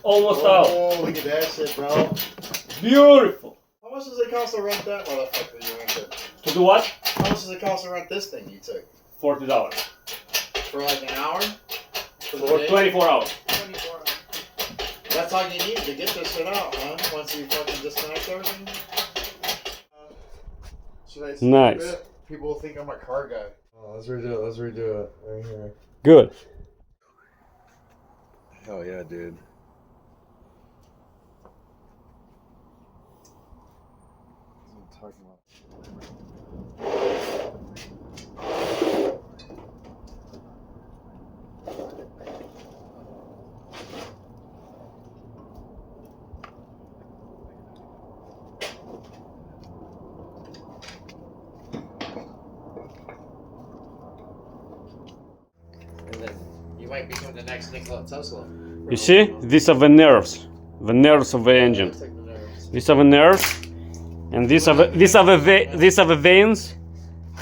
almost out. Oh, look at that shit, bro. Beautiful. How much does it cost to rent that motherfucker you rented? To do what? How much does it cost to rent this thing you took? $40. For like an hour? For the For day? 24 hours. 24 hours. That's all you need to get this shit out, huh? Once you fucking disconnect everything? Should I see Nice. it? People will think I'm a car guy. Oh, let's redo it. Let's redo it. Right here. Good. Hell yeah, dude. That's what I'm talking about. And then you might become the next Nikola Tesla. You see? These are the nerves of the engine. These are the nerves, and these are the veins,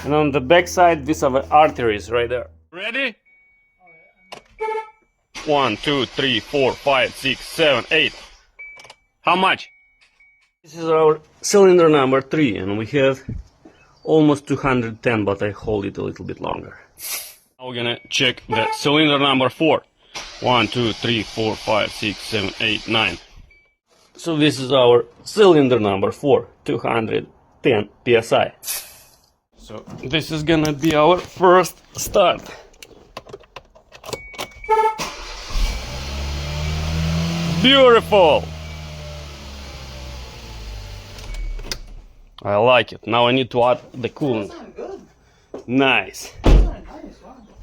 and on the back side these are the arteries right there. Ready? 1, 2, 3, 4, 5, 6, 7, 8. How much? This is our cylinder number 3, and we have almost 210, but I hold it a little bit longer. Now we're gonna check the cylinder number 4. 1, 2, 3, 4, 5, 6, 7, 8, 9. So this is our cylinder number 4, 210 psi. So this is gonna be our first start. Beautiful! I like it. Now I need to add the coolant. Nice.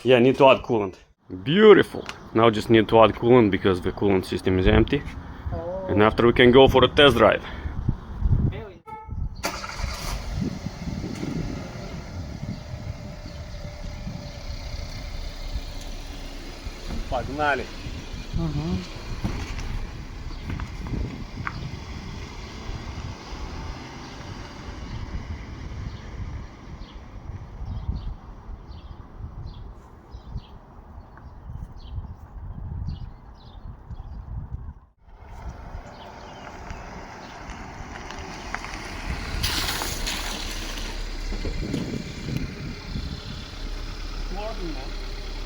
Yeah, I need to add coolant. Beautiful. Now just need to add coolant because the coolant system is empty. And after we can go for a test drive. Погнали.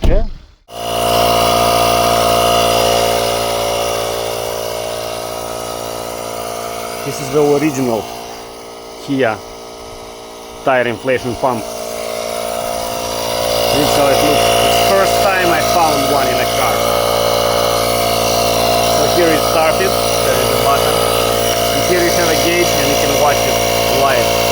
Yeah. This is the original Kia tire inflation pump. This is how it looks. It's the first time I found one in a car. So here it started, there is a button, and here you have a gauge and you can watch it live.